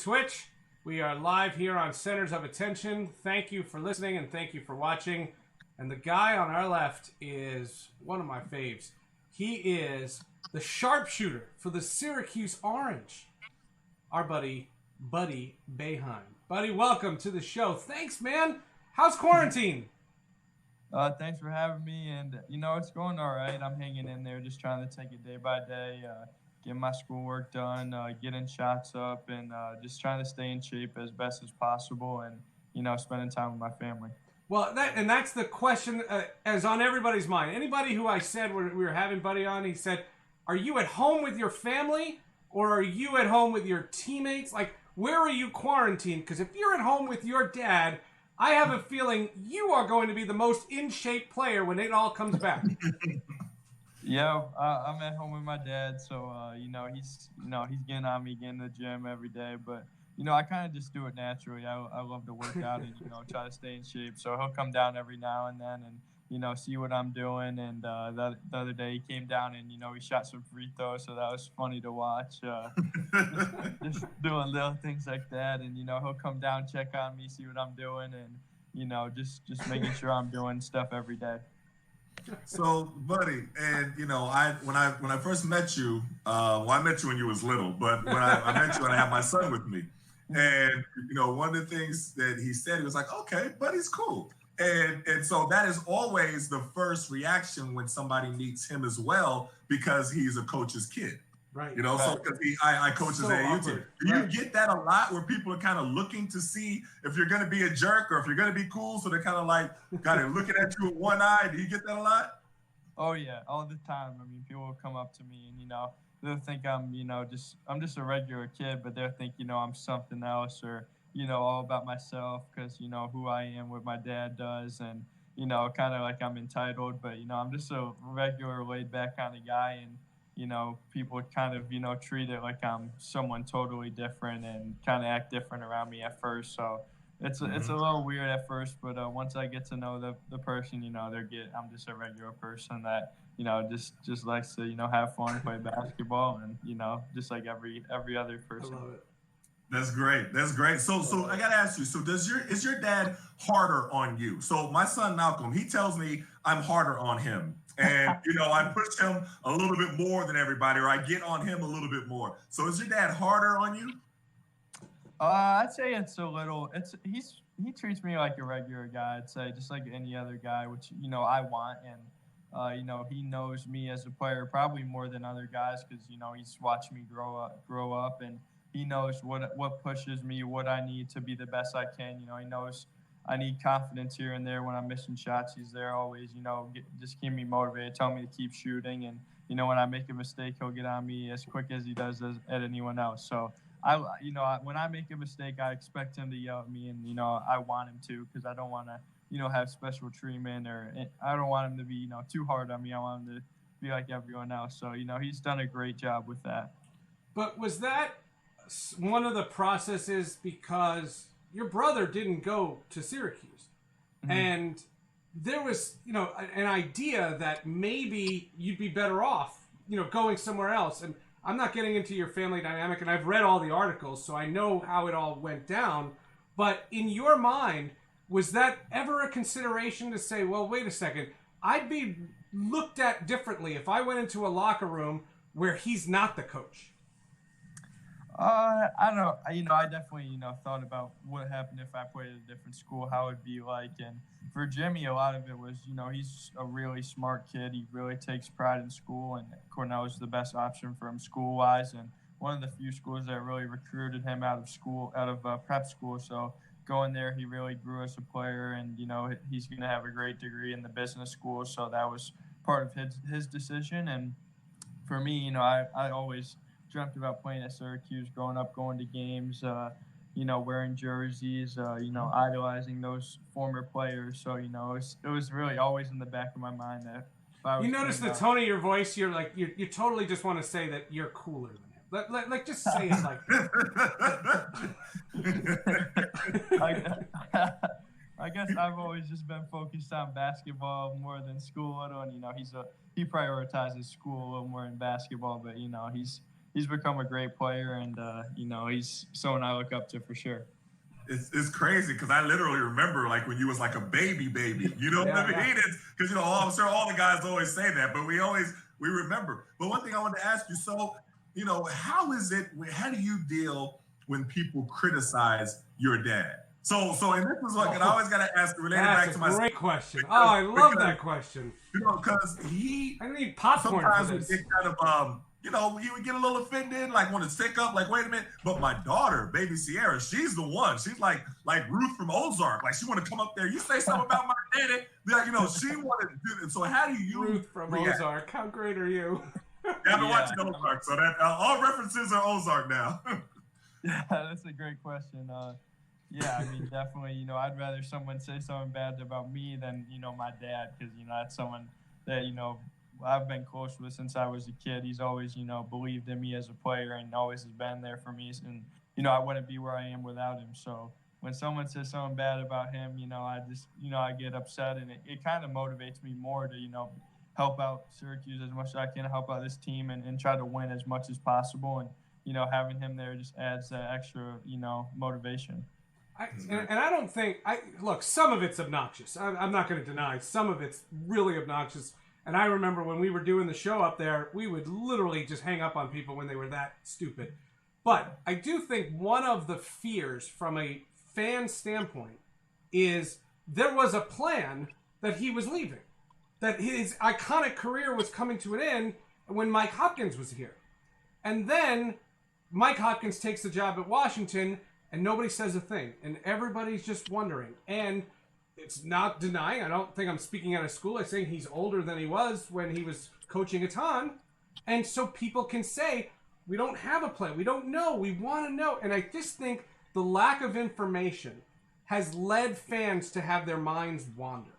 Twitch. We are live here on Centers of Attention. Thank you for listening and thank you for watching. And the guy on our left is one of my faves. He is the sharpshooter for the Syracuse Orange. Our buddy Boeheim. Buddy, welcome to the show. Thanks, man. How's quarantine? Thanks for having me, and it's going all right. I'm hanging in there, just trying to take it day by day, get my schoolwork done, getting shots up, and just trying to stay in shape as best as possible, and spending time with my family. Well, that's the question as on everybody's mind. Anybody who I said we were having Buddy on, he said, "Are you at home with your family, or are you at home with your teammates? Like, where are you quarantined? Because if you're at home with your dad, I have a feeling you are going to be the most in-shape player when it all comes back." Yeah, I'm at home with my dad, so he's getting on me, getting to the gym every day. But I kind of just do it naturally. I love to work out and try to stay in shape. So he'll come down every now and then and see what I'm doing. And the other day he came down and he shot some free throws, so that was funny to watch. Just doing little things like that, and he'll come down, check on me, see what I'm doing, and just making sure I'm doing stuff every day. So, buddy, and when I first met you, I met you when you was little, but when I met you and I had my son with me, and one of the things that he said, he was like, "Okay, buddy's cool," and so that is always the first reaction when somebody meets him as well, because he's a coach's kid. Right. So because I coach his AAU team. Do you Right. get that a lot where people are kind of looking to see if you're going to be a jerk or if you're going to be cool? So they're kind of like looking at you with one eye. Do you get that a lot? Oh yeah, all the time. I mean, people will come up to me and they'll think I'm just a regular kid, but they'll think I'm something else, or all about myself because who I am, what my dad does, and kind of like I'm entitled, but I'm just a regular laid back kind of guy, and people kind of, treat it like I'm someone totally different and kind of act different around me at first. So it's a little weird at first, but once I get to know the person, I'm just a regular person that, just likes to, have fun, play basketball, and, just like every other person. I love it. That's great. That's great. So I gotta ask you. So is your dad harder on you? So my son Malcolm, he tells me I'm harder on him, and I push him a little bit more than everybody, or I get on him a little bit more. So is your dad harder on you? I'd say it's a little. He treats me like a regular guy. I'd say just like any other guy, which I want, and he knows me as a player probably more than other guys because he's watched me grow up, and he knows what pushes me, what I need to be the best I can. He knows I need confidence here and there when I'm missing shots. He's there always, just keep me motivated, tell me to keep shooting. And, when I make a mistake, he'll get on me as quick as he does at anyone else. So, when I make a mistake, I expect him to yell at me, and, I want him to, because I don't want to, have special treatment, or I don't want him to be, too hard on me. I want him to be like everyone else. So, he's done a great job with that. But was that one of the processes because your brother didn't go to Syracuse, and there was an idea that maybe you'd be better off going somewhere else? And I'm not getting into your family dynamic, and I've read all the articles, so I know how it all went down. But in your mind, was that ever a consideration to say, well, wait a second, I'd be looked at differently if I went into a locker room where he's not the coach? I don't know. I definitely, thought about what happened if I played at a different school, how it'd be like. And for Jimmy, a lot of it was, he's a really smart kid. He really takes pride in school, and Cornell is the best option for him school-wise. And one of the few schools that really recruited him out of prep school. So going there, he really grew as a player, and, he's going to have a great degree in the business school. So that was part of his decision. And for me, I always dreamt about playing at Syracuse, growing up, going to games, wearing jerseys, idolizing those former players. So, it was really always in the back of my mind that if I was. You notice the tone of your voice. You're like you totally just want to say that you're cooler than him. Like just say it like that. I guess I've always just been focused on basketball more than school. And he prioritizes school a little more in basketball, but he's he's become a great player, and he's someone I look up to for sure. It's crazy because I literally remember like when you was like a baby, you know what I mean? Because I'm sure all the guys always say that, but we remember. But one thing I wanted to ask you, so how do you deal when people criticize your dad? So and this is and I always gotta ask related back to my great question. I love that question. Because I need popcorn sometimes for this. we get kind of he would get a little offended, like want to stick up, like, wait a minute. But my daughter, baby Sierra, she's the one. She's like Ruth from Ozark. Like she want to come up there. You say something about my daddy, like, she wanted to do it. So how do you Ruth from react? Ozark? How great are you? I've been watching Ozark, so that all references are Ozark now. Yeah, that's a great question. Yeah, I mean, definitely, I'd rather someone say something bad about me than, my dad, because, that's someone that, I've been close with since I was a kid. He's always, believed in me as a player and always has been there for me. And, I wouldn't be where I am without him. So when someone says something bad about him, I just, I get upset, and it kind of motivates me more to, help out Syracuse as much as I can, help out this team and try to win as much as possible. And, having him there just adds that extra, motivation. And I don't think look, some of it's obnoxious. I'm not going to deny some of it's really obnoxious. And I remember when we were doing the show up there, we would literally just hang up on people when they were that stupid. But I do think one of the fears from a fan standpoint is there was a plan that he was leaving, that his iconic career was coming to an end when Mike Hopkins was here, and then Mike Hopkins takes the job at Washington. And nobody says a thing. And everybody's just wondering. And it's not denying. I don't think I'm speaking out of school. I'm saying he's older than he was when he was coaching a ton. And so people can say, we don't have a plan. We don't know. We want to know. And I just think the lack of information has led fans to have their minds wander.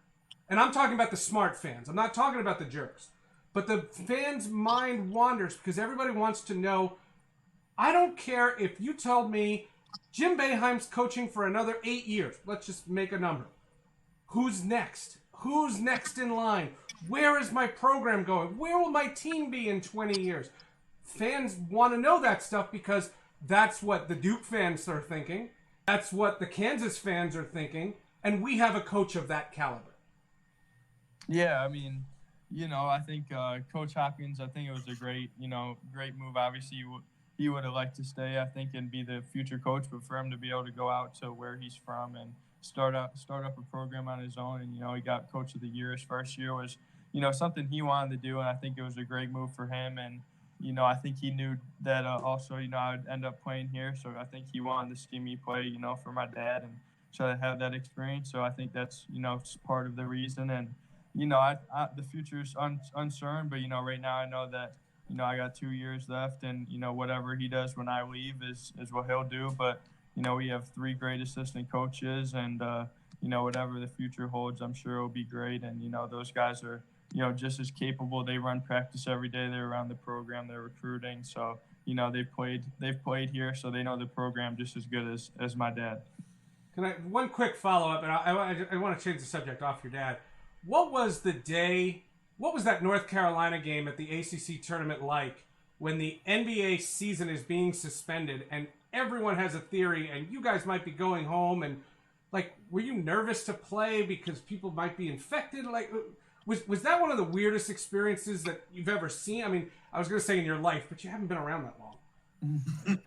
And I'm talking about the smart fans. I'm not talking about the jerks. But the fans' mind wanders because everybody wants to know. I don't care if you told me Jim Boeheim's coaching for another 8 years. Let's just make a number. Who's next? Who's next in line? Where is my program going? Where will my team be in 20 years? Fans want to know that stuff because that's what the Duke fans are thinking. That's what the Kansas fans are thinking. And we have a coach of that caliber. Yeah, I mean, I think Coach Hopkins, I think it was a great move. Obviously, he would have liked to stay, I think, and be the future coach, but for him to be able to go out to where he's from and start up a program on his own, and he got Coach of the Year his first year was something he wanted to do, and I think it was a great move for him. And I think he knew that also I would end up playing here, so I think he wanted to see me play for my dad and try to have that experience. So I think that's part of the reason. And the future's uncertain, but right now I know that. I got 2 years left, and, whatever he does when I leave is what he'll do. But, we have 3 great assistant coaches, and, whatever the future holds, I'm sure it'll be great. And, those guys are, just as capable. They run practice every day. They're around the program. They're recruiting. So, they've played here, so they know the program just as good as my dad. One quick follow-up, and I want to change the subject off your dad. What was that North Carolina game at the ACC tournament like when the NBA season is being suspended and everyone has a theory and you guys might be going home, and were you nervous to play because people might be infected? Was that one of the weirdest experiences that you've ever seen? I mean, I was going to say in your life, but you haven't been around that long.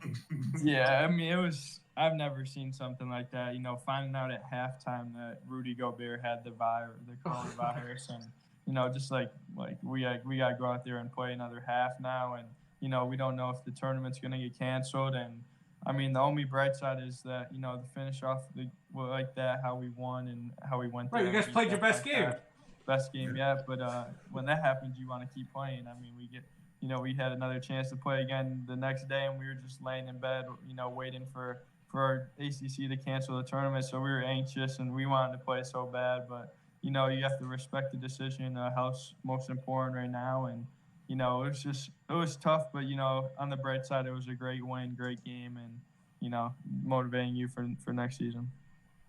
Yeah, I mean, I've never seen something like that. Finding out at halftime that Rudy Gobert had the coronavirus, and just like we got to go out there and play another half now, and we don't know if the tournament's going to get canceled. And I mean, the only bright side is that to finish off like that, how we won and how we went. Right, you guys played your best game. Best game yet, but when that happens, you want to keep playing. I mean, we had another chance to play again the next day, and we were just laying in bed, waiting for our ACC to cancel the tournament. So we were anxious, and we wanted to play so bad, but. You have to respect the decision, how's most important right now. And, it was tough, but, on the bright side, it was a great win, great game, and, motivating you for next season.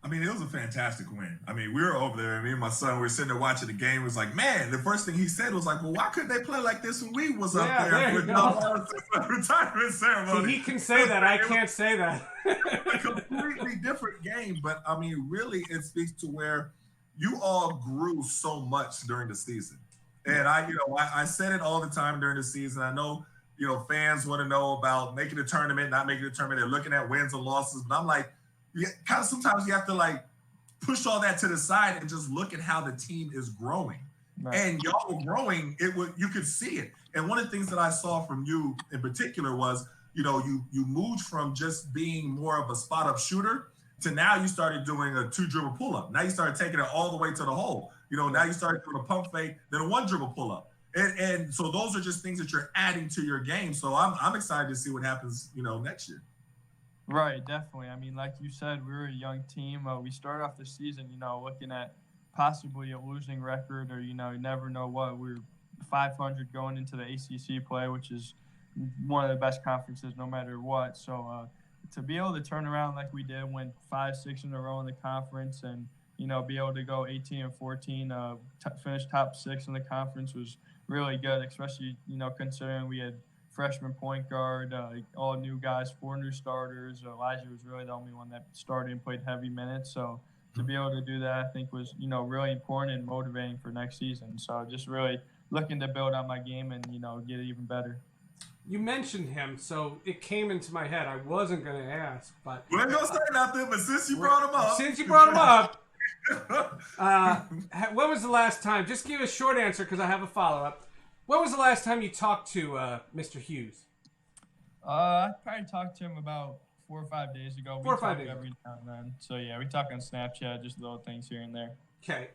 I mean, it was a fantastic win. I mean, we were over there, and me and my son were sitting there watching the game. It was like, man, the first thing he said was like, well, why couldn't they play like this when we was up there you for go. retirement ceremony? See, he can say that. I can't say that. A completely different game, but I mean, really, it speaks to where you all grew so much during the season. And I said it all the time during the season. I know, fans want to know about making the tournament, not making the tournament. They're looking at wins and losses, but I'm like, kind of sometimes you have to like push all that to the side and just look at how the team is growing. Right. And y'all were growing. You could see it. And one of the things that I saw from you in particular was, you moved from just being more of a spot up shooter to now you started doing a 2-dribble pull up. Now you started taking it all the way to the hole. Now you started doing a pump fake, then a 1-dribble pull up. And so those are just things that you're adding to your game. So I'm excited to see what happens, next year. Right, definitely. I mean, like you said, we were a young team. We started off the season, looking at possibly a losing record, or you never know what. We were 500 going into the ACC play, which is one of the best conferences, no matter what. So to be able to turn around like we did, win 5-6 in a row in the conference, and be able to go 18-14, finish top 6 in the conference was really good, especially considering we had freshman point guard, all new guys, 4 new starters. Elijah was really the only one that started and played heavy minutes. So to be able to do that, I think was, really important and motivating for next season. So just really looking to build on my game and, get even better. You mentioned him, so it came into my head. I wasn't going to ask, but... We ain't going to say nothing, but since you brought him up... when was the last time? Just give a short answer because I have a follow-up. When was the last time you talked to Mr. Hughes? I probably talked to him about 4 or 5 days ago. 4 or 5 days every now and then. So yeah, we talk on Snapchat, just little things here and there. Okay.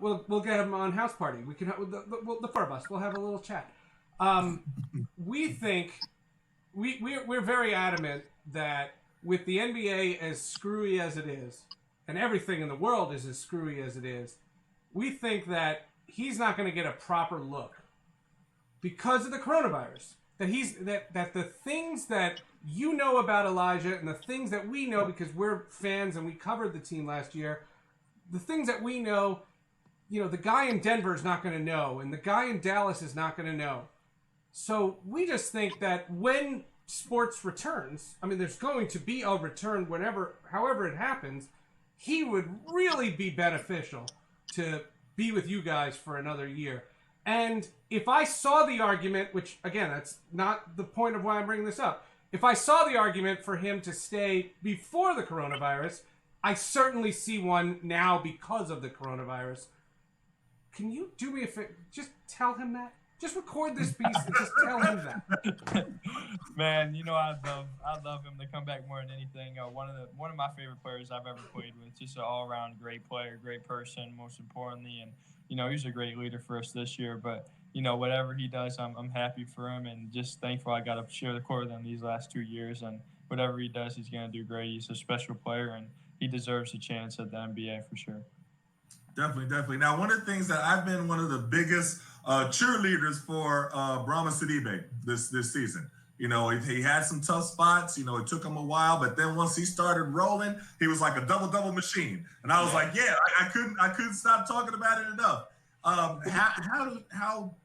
We'll get him on House Party. We can have the 4 of us. We'll have a little chat. We think we're very adamant that with the NBA as screwy as it is, and everything in the world is as screwy as it is, we think that he's not going to get a proper look because of the coronavirus. That the things that you know about Elijah and the things that we know because we're fans and we covered the team last year, the things that we know, the guy in Denver is not going to know, and the guy in Dallas is not going to know. So we just think that when sports returns, I mean, there's going to be a return however it happens, he would really be beneficial to be with you guys for another year. And if I saw the argument, which again, that's not the point of why I'm bringing this up. If I saw the argument for him to stay before the coronavirus, I certainly see one now because of the coronavirus. Can you do me a favor? Just tell him that. Just record this piece and just tell him that. Man, I'd love him to come back more than anything. One of my favorite players I've ever played with. Just an all-around great player, great person, most importantly, and he's a great leader for us this year. But whatever he does, I'm happy for him and just thankful I got to share the court with him these last 2 years. And whatever he does, he's going to do great. He's a special player and he deserves a chance at the NBA for sure. Definitely. Now, one of the things that I've been one of the biggest cheerleaders for Brahma Sidibe this season. He had some tough spots. It took him a while, but then once he started rolling, he was like a double machine. And I was like, yeah, I couldn't stop talking about it enough. How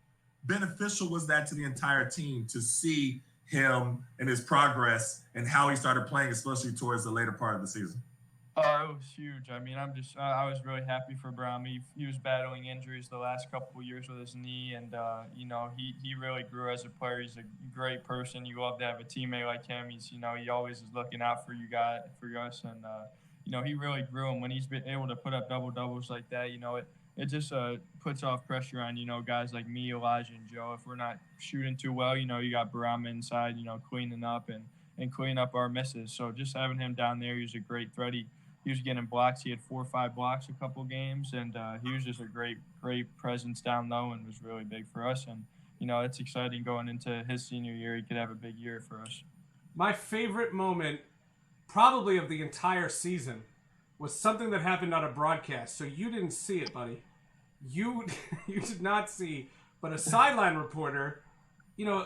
beneficial was that to the entire team to see him and his progress and how he started playing, especially towards the later part of the season? Oh, it was huge. I mean, I was really happy for Brahm. He was battling injuries the last couple of years with his knee, and he really grew as a player. He's a great person. You love to have a teammate like him. He's he always is looking out for us, and he really grew. And when he's been able to put up doubles like that, it just puts off pressure on guys like me, Elijah, and Joe. If we're not shooting too well, you got Brahm inside, cleaning up and cleaning up our misses. So just having him down there, he was a great threat. He was getting blocks. He had 4 or 5 blocks a couple games, and he was just a great presence down low and was really big for us. And, it's exciting going into his senior year. He could have a big year for us. My favorite moment, probably of the entire season, was something that happened on a broadcast. So you didn't see it, buddy. You did not see, but a sideline reporter,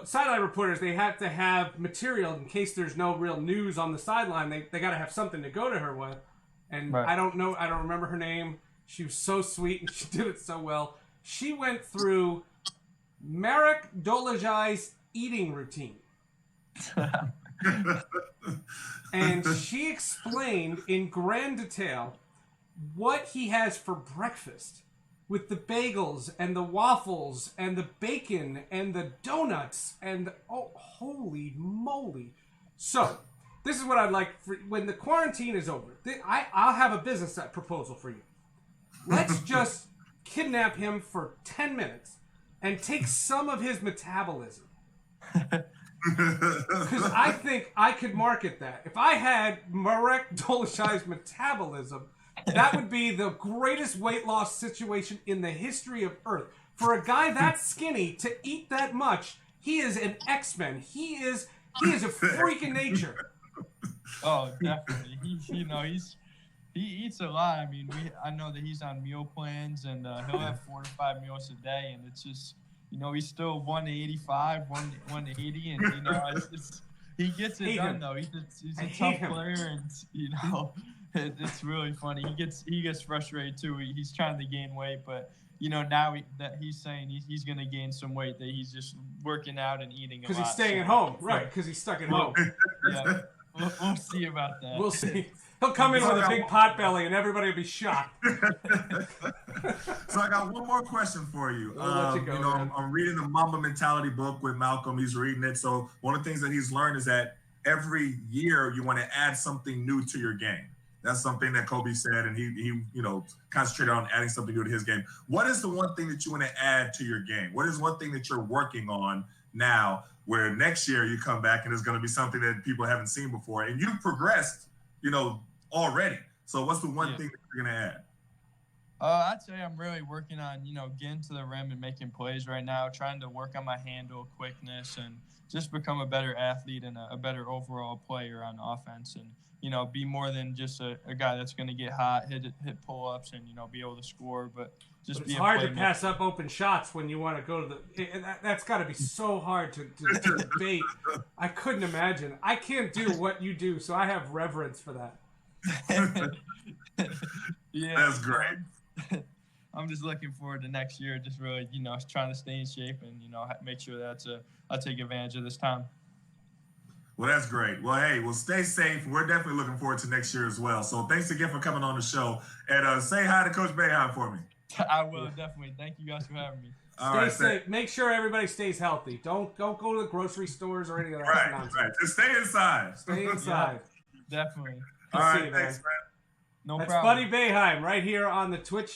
sideline reporters, they have to have material in case there's no real news on the sideline. They got to have something to go to her with. and Right. I don't remember her name. She was so sweet and she did it so well. She went through Marek Dolezaj's eating routine. And she explained in grand detail what he has for breakfast with the bagels and the waffles and the bacon and the donuts and oh, holy moly. So, this is what I'd like for when the quarantine is over. I'll have a business proposal for you. Let's just kidnap him for 10 minutes and take some of his metabolism. Because I think I could market that. If I had Marek Dolezaj's metabolism, that would be the greatest weight loss situation in the history of Earth. For a guy that skinny to eat that much, he is an X-Men. He is a freak in nature. Oh, definitely. He eats a lot. I mean, I know that he's on meal plans, and he'll have 4 to 5 meals a day, and it's just, he's still 185, 180, and he gets it done though. He's a tough player, and it's really funny. He gets frustrated too. He's trying to gain weight, but now that he's saying he's going to gain some weight, that he's just working out and eating a lot. Because he's staying at home, right? Because he's stuck at home. Yeah, we'll see about that. We'll see. He'll come in with a big pot belly, and everybody will be shocked. So I got one more question for you. Let you go, I'm reading the Mamba Mentality book with Malcolm. He's reading it. So one of the things that he's learned is that every year you want to add something new to your game. That's something that Kobe said, and he concentrated on adding something new to his game. What is the one thing that you want to add to your game? What is one thing that you're working on now, where next year you come back and it's going to be something that people haven't seen before, and you've progressed, already. So what's the one thing that you're going to add? I'd say I'm really working on, getting to the rim and making plays right now, trying to work on my handle, quickness, and just become a better athlete and a better overall player on offense, and be more than just a guy that's going to get hot, hit pull-ups, and be able to score. But it's hard to pass up open shots when you want to go to the. That's got to be so hard to debate. I couldn't imagine. I can't do what you do, so I have reverence for that. Yeah, that's great. I'm just looking forward to next year. Just really, trying to stay in shape and make sure that I take advantage of this time. Well, that's great. Well, hey, stay safe. We're definitely looking forward to next year as well. So thanks again for coming on the show. And say hi to Coach Boeheim for me. I will, definitely. Thank you guys for having me. Stay safe. Make sure everybody stays healthy. Don't go to the grocery stores or any of that nonsense. Right. Just stay inside. Stay inside. Yeah, definitely. All right, thanks, man. No That's problem. Buddy Boeheim right here on the Twitch